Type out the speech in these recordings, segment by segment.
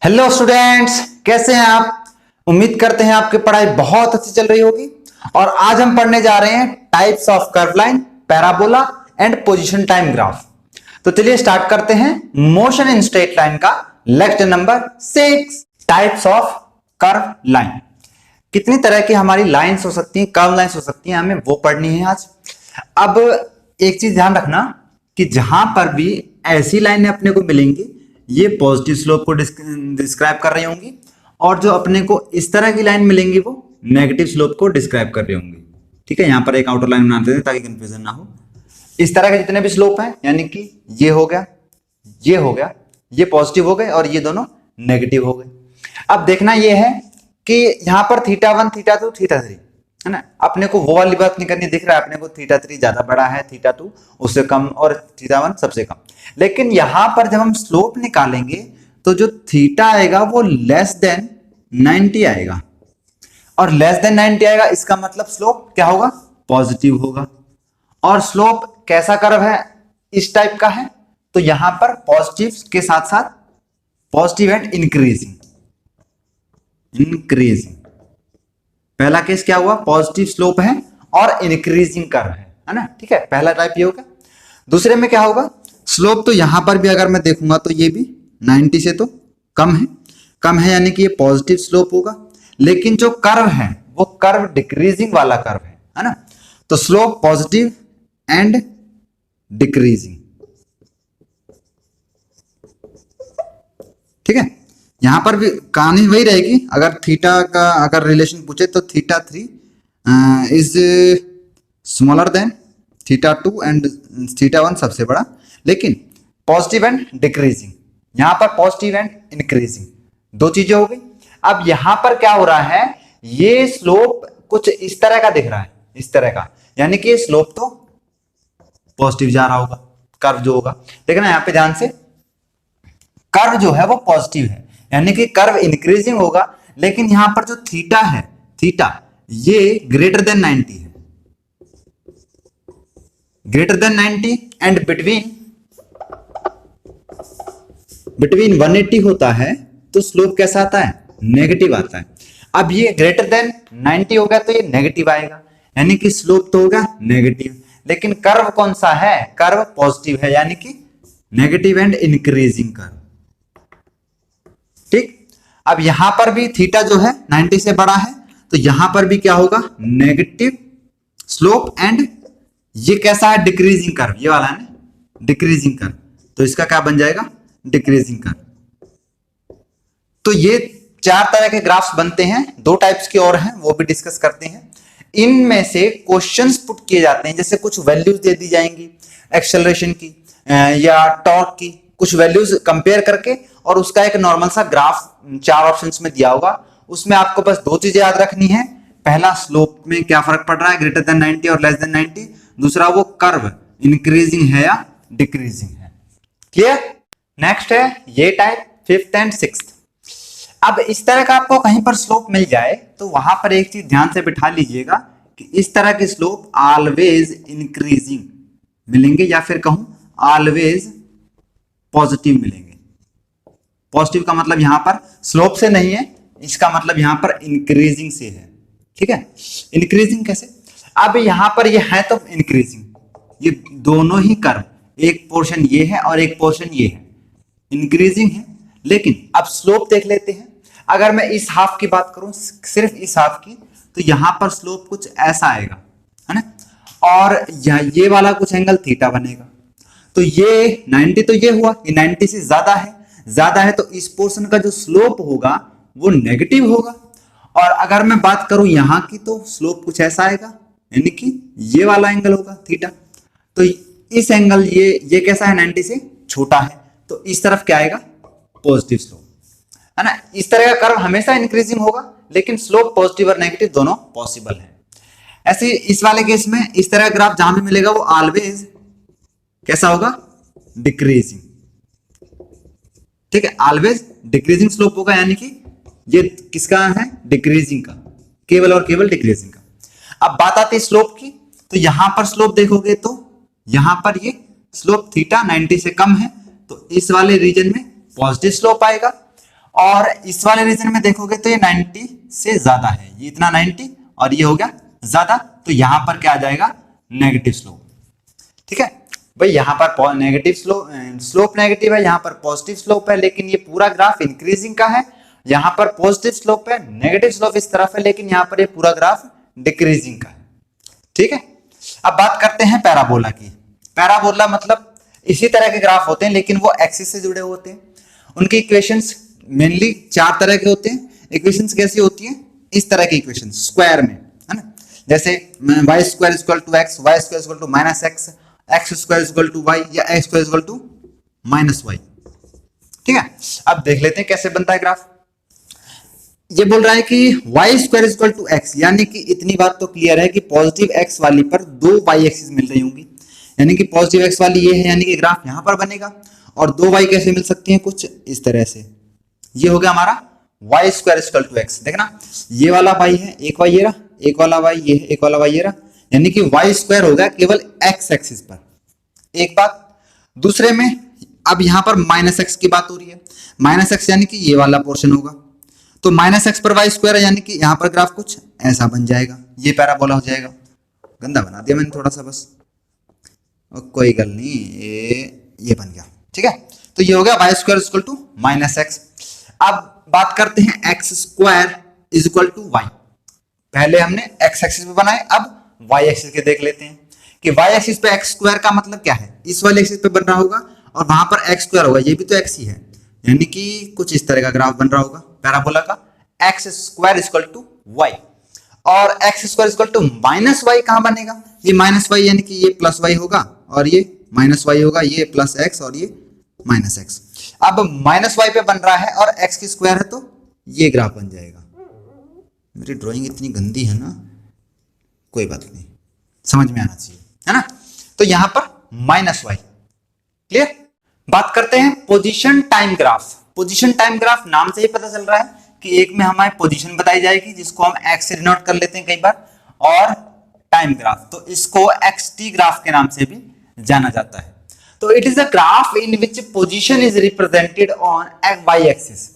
Hello students, कैसे हैं आप। उम्मीद करते हैं आपकी पढ़ाई बहुत अच्छी चल रही होगी। और आज हम पढ़ने जा रहे हैं types of curve line, parabola and position time graph. तो चलिए स्टार्ट करते हैं मोशन इन स्ट्रेट लाइन का lecture number 6, types of curve line. कितनी तरह की हमारी लाइंस हो सकती हैं, कर्व लाइंस हो सकती हैं, हमें वो पढ़नी है आज। अब एक चीज ध्यान रखना कि जहां पर भी ऐसी लाइनें अपने को मिलेंगी, ये पॉजिटिव स्लोप को डिस्क्राइब कर रही होंगी, और जो अपने को इस तरह की लाइन मिलेंगी वो नेगेटिव स्लोप को डिस्क्राइब कर रही होंगी। ठीक है, यहां पर एक आउटर लाइन बना देते हैं ताकि कंफ्यूजन ना हो। इस तरह के जितने भी स्लोप हैं, यानी कि ये हो गया, ये हो गया, ये पॉजिटिव हो गए और ये दोनों नेगेटिव हो गए। अब देखना ये है कि यहां पर θ1, θ2, θ3 है ना, अपने को वो वाली बात नहीं करनी। दिख रहा है अपने को θ3 ज्यादा बड़ा है, θ2 उससे कम और θ1 सबसे कम। लेकिन यहां पर जब हम स्लोप निकालेंगे तो जो थीटा आएगा वो लेस देन 90 आएगा, और लेस देन 90 आएगा, इसका मतलब स्लोप क्या होगा, पॉजिटिव होगा। और स्लोप कैसा कर्व है, इस टाइप का है, तो यहां पर पॉजिटिव के साथ साथ पॉजिटिव एंड इंक्रीजिंग। पहला केस क्या हुआ, पॉजिटिव स्लोप है और इंक्रीजिंग कर्व है ना। ठीक है, पहला टाइप ये होगा। दूसरे में क्या होगा, स्लोप तो यहां पर भी अगर मैं देखूंगा तो ये भी 90 से तो कम है, यानी कि ये पॉजिटिव स्लोप होगा। लेकिन जो कर्व है वो कर्व डिक्रीजिंग वाला कर्व है ना। तो स्लोप पॉजिटिव एंड डिक्रीजिंग। ठीक है, यहां पर भी कहानी वही रहेगी। अगर थीटा का अगर रिलेशन पूछे तो θ3 इज स्मॉलर देन θ2 एंड θ1 सबसे बड़ा। लेकिन पॉजिटिव एंड डिक्रीजिंग, यहां पर पॉजिटिव एंड इंक्रीजिंग दो चीजें हो गई। अब यहां पर क्या हो रहा है, ये स्लोप कुछ इस तरह का दिख रहा है, इस तरह का, यानी कि स्लोप तो पॉजिटिव जा रहा होगा, कर्व जो होगा। देखना यहां पे ध्यान से, कर्व जो है वो पॉजिटिव है, यानी कि कर्व इंक्रीजिंग होगा। लेकिन यहां पर जो थीटा है, थीटा ये ग्रेटर देन 90 है, ग्रेटर देन 90 एंड बिटवीन 180 होता है, तो स्लोप कैसा आता है, नेगेटिव आता है। अब ये ग्रेटर देन 90 हो गया तो ये नेगेटिव आएगा, यानी कि स्लोप तो होगा नेगेटिव। लेकिन कर्व कौन सा है, कर्व पॉजिटिव है, यानी कि नेगेटिव एंड इंक्रीजिंग कर्व। ठीक, अब यहां पर भी थीटा जो है 90 से बड़ा है, तो यहां पर भी क्या होगा, नेगेटिव स्लोप एंड ये कैसा है, डिक्रीजिंग कर्व, ये वाला है ना, डिक्रीजिंग कर्व। तो इसका क्या बन जाएगा, डिक्रीजिंग कर्व। तो ये चार तरह के ग्राफ्स बनते हैं, दो टाइप्स के और हैं, वो भी डिस्कस करते हैं। इनमें से क्वेश्चंस पुट किए जाते हैं, जैसे कुछ वैल्यूज दे दी जाएंगी एक्सेलरेशन की या टॉर्क की, कुछ वैल्यूज कंपेयर करके, और उसका एक नॉर्मल सा ग्राफ 4 ऑप्शंस में दिया होगा। उसमें आपको बस दो चीजें याद रखनी है, पहला स्लोप में क्या फर्क पड़ रहा है, ग्रेटर देन 90 और लेस देन 90। दूसरा वो कर्व इंक्रीजिंग है या डिक्रीजिंग है। क्लियर। नेक्स्ट है ये टाइप 5th एंड 6th। अब इस तरह का आपको कहीं पर स्लोप मिल जाए तो वहां पर एक चीज ध्यान से बिठा लीजिएगा कि इस तरह के स्लोप ऑलवेज इंक्रीजिंग मिलेंगे, या फिर कहूं ऑलवेज पॉजिटिव मिलेंगे। पॉजिटिव का मतलब यहां पर स्लोप से नहीं है, इसका मतलब यहां पर इंक्रीजिंग से है। ठीक है, इंक्रीजिंग कैसे, अब यहां पर ये है तो इंक्रीजिंग, ये दोनों ही कर्व, एक पोर्शन ये है और एक पोर्शन ये है, इंक्रीजिंग है। लेकिन अब स्लोप देख लेते हैं। अगर मैं इस हाफ की बात करूं, सिर्फ इस हाफ की, तो यहां पर स्लोप कुछ ऐसा आएगा, है ना, और ये वाला कुछ एंगल थीटा बनेगा। तो ये 90 तो ये हुआ, ये 90 से ज्यादा है, तो इस पोर्शन का जो स्लोप होगा वो नेगेटिव होगा। और अगर मैं बात करूं यहां की, तो स्लोप कुछ ऐसा आएगा, यानी कि ये वाला एंगल होगा थीटा। तो इस एंगल ये कैसा है, 90 से छोटा है, तो इस तरफ क्या आएगा, पॉजिटिव स्लोप, है ना। इस तरह का कर्व हमेशा इंक्रीजिंग होगा, लेकिन स्लोप पॉजिटिव और नेगेटिव दोनों पॉसिबल है। ऐसे इस वाले केस में इस तरह का ग्राफ जहां भी मिलेगा वो ऑलवेज कैसा होगा, डिक्रीजिंग। ठीक है, ऑलवेज डिक्रीजिंग स्लोप होगा, यानी कि ये किसका है, डिक्रीजिंग का, केवल और केवल डिक्रीजिंग का। अब बात आती है स्लोप की, तो यहां पर स्लोप देखोगे तो यहां पर ये स्लोप थीटा 90 से कम है, तो इस वाले रीजन में पॉजिटिव स्लोप आएगा। और इस वाले रीजन में देखोगे तो ये 90 से ज्यादा है, ये इतना 90 और ये हो गया ज्यादा, तो यहां पर क्या आ जाएगा, नेगेटिव स्लोप। ठीक है भाई, यहां पर नेगेटिव स्लोप नेगेटिव है, यहां पर पॉजिटिव स्लोप है, लेकिन ये पूरा ग्राफ इंक्रीजिंग का है। यहां पर पॉजिटिव स्लोप है, नेगेटिव स्लोप इस तरफ है, लेकिन यहां पर ये पूरा ग्राफ डिक्रीजिंग का है। ठीक है, अब बात करते हैं पैराबोला की। पैराबोला मतलब इसी तरह के ग्राफ होते हैं, लेकिन वो एक्सिस से जुड़े होते हैं। उनके इक्वेशंस मेनली 4 तरह के होते हैं। इक्वेशंस कैसी होती हैं, इस तरह की इक्वेशन स्क्वायर में, है ना, जैसे y square equal to x, y square equal to minus x, x square equal to y या x square equal to minus y। ठीक है, अब देख लेते हैं कैसे बनता है ग्राफ। ये बोल रहा है कि y square equal to x, यानी कि इतनी बात तो क्लियर है कि पॉजिटिव x वाली पर 2 y एक्सिस मिल रही होंगी, यानी कि पॉजिटिव x वाली ये है, यानी कि ग्राफ यहां पर बनेगा। और 2 y कैसे मिल सकती हैं, कुछ इस तरह से। ये हो गया हमारा y square equal to x। देखना ये वाला y है, एक y ये रहा, एक वाला y ये है, एक वाला y ये रहा, यानी कि y स्क्वायर हो गया केवल x एक्सिस पर। एक बात, दूसरे में अब यहां पर माइनस x की बात हो रही है। माइनस x यानी कि ये वाला पोर्शन होगा, तो माइनस एक्स पर वाई स्क्वायर है, यानी कि यहां पर ग्राफ कुछ ऐसा बन जाएगा। ये पैराबोला हो जाएगा। गंदा बना दिया मैंने थोड़ा सा बस, और कोई गल नहीं, ये बन गया। ठीक है, तो ये हो गया y square equal to minus x. अब बात करते हैं x square is equal to y. पहले हमने एक्स एक्सिस पे बनाए, अब वाई एक्सिस के देख लेते हैं कि वाई एक्सिस पे एक्स स्क्वायर का मतलब क्या है। इस वाले एक्सिस पे बन रहा होगा और वहां पर एक्स स्क्वायर होगा, ये भी तो एक्स ही है, यानी कि कुछ इस तरह का ग्राफ बन रहा होगा पैराबोला का। X square equal to y, और x square equal to minus y कहां बनेगा, ये माइनस वाई, यानी कि ये प्लस वाई होगा और ये माइनस वाई होगा, ये प्लस एक्स और ये माइनस एक्स। अब माइनस वाई पे बन रहा है और एक्स की स्क्वायर है, तो ये ग्राफ बन जाएगा। मेरी ड्राइंग इतनी गंदी है ना, कोई बात नहीं, समझ में आना चाहिए, है ना। तो यहां पर माइनस वाई, क्लियर। बात करते हैं position time graph. Position time graph नाम से ही पता चल रहा है कि एक में हमारी पोजीशन बताई जाएगी, जिसको हम एक्स से डिनोट कर लेते हैं कई बार, और टाइम ग्राफ, तो इसको एक्सटी ग्राफ के नाम से भी जाना जाता है। तो it is a graph in which position is represented on y axis.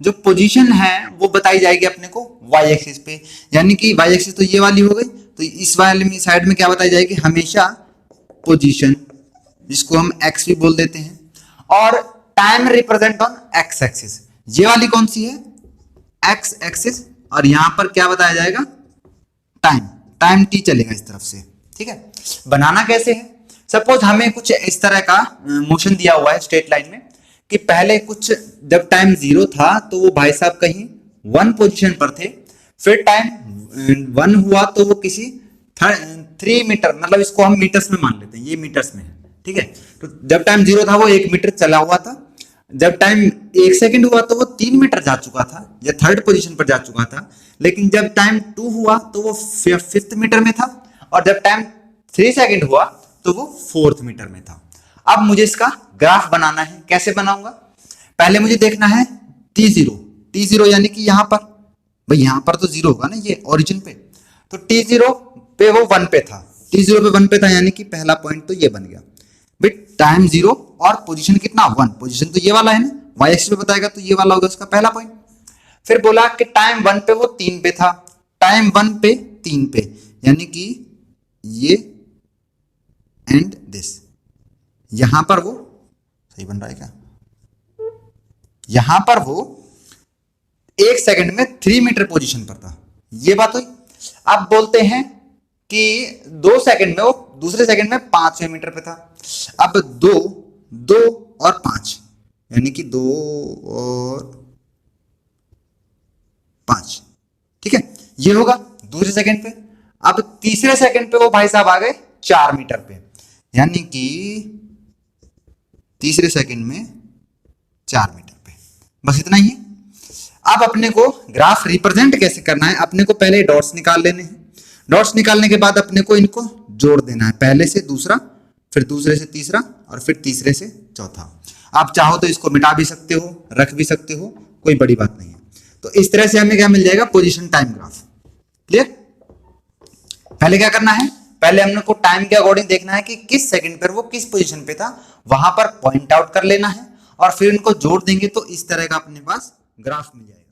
जो पोजीशन है वो बताई जाएगी अपने को वाई एक्सिस पे, यानी कि वाई एक्सिस तो ये वाली हो गई, तो इस वाले साइड में क्या बताई जाएगी, हमेशा पोजीशन, जिसको हम एक्स भी बोल देते हैं, और time represent on x axis. ये वाली कौन सी है, एक्स एक्सिस, और यहां पर क्या बताया जाएगा, टाइम, टाइम टी चलेगा इस तरफ से। ठीक है, बनाना कैसे है, सपोज हमें कुछ इस तरह का मोशन दिया हुआ है स्ट्रेट लाइन में, कि पहले कुछ जब टाइम 0 था तो वो भाई साहब कहीं 1 पोजीशन पर थे, फिर टाइम 1 हुआ तो वो किसी 3 मीटर, मतलब इसको हम मीटर्स में मान लेते हैं, ये मीटर्स में है। ठीक है, तो जब टाइम 0 था वो 1 मीटर चला हुआ था, जब टाइम 1 सेकंड हुआ तो वो 3 मीटर जा चुका था या 3rd पोजीशन पर जा चुका था, लेकिन जब टाइम 2 हुआ तो वो 5th मीटर में था, और जब टाइम 3 सेकंड हुआ तो वो 4th मीटर में था। अब मुझे इसका ग्राफ बनाना है, कैसे बनाऊंगा, पहले मुझे देखना है t0 यानी कि यहां पर, भाई यहां पर तो 0 होगा ना, ये ओरिजिन पे, तो t0 पे वो 1 पे था, t0 पे 1 पे था, यानी कि पहला पॉइंट तो ये बन गया। भाई टाइम 0 और पोजीशन कितना 1, पोजीशन तो ये वाला है ना, वाई एक्सिस पे बताएगा तो ये वाला होगा उसका पहला पॉइंट। फिर बोला कि टाइम 1 पे वो 3 पे था, टाइम 1 पे 3 पे, यानी कि ये एंड दिस, यहां पर वो सही बन रहा है क्या, यहां पर वो 1 सेकंड में 3 मीटर पोजीशन पर था, ये बात हुई। अब बोलते हैं कि 2 सेकंड में वो दूसरे सेकंड में 5वें मीटर पे था। अब 2 और 5, यानी कि 2 और 5, ठीक है, ये होगा दूसरे सेकंड पे। अब तीसरे सेकंड पे वो भाई साहब आ गए 4 मीटर पे, यानी कि तीसरे सेकंड में 4 मीटर पे, बस इतना ही है। अब अपने को ग्राफ रिप्रेजेंट कैसे करना है, अपने को पहले डॉट्स निकाल लेने हैं, डॉट्स निकालने के बाद अपने को इनको जोड़ देना है, पहले से दूसरा, फिर दूसरे से तीसरा, और फिर तीसरे से चौथा। आप चाहो तो इसको मिटा भी सकते हो, रख भी सकते हो, कोई बड़ी बात नहीं है। तो इस तरह से हमें क्या मिल जाएगा, पोजीशन टाइम ग्राफ। क्लियर। पहले क्या करना है, पहले हमने को टाइम के अकॉर्डिंग देखना है कि किस सेकंड पर वो किस पोजीशन पे था, वहां पर पॉइंट आउट कर लेना है, और फिर इनको जोड़ देंगे तो इस तरह का अपने पास ग्राफ मिल जाएगा।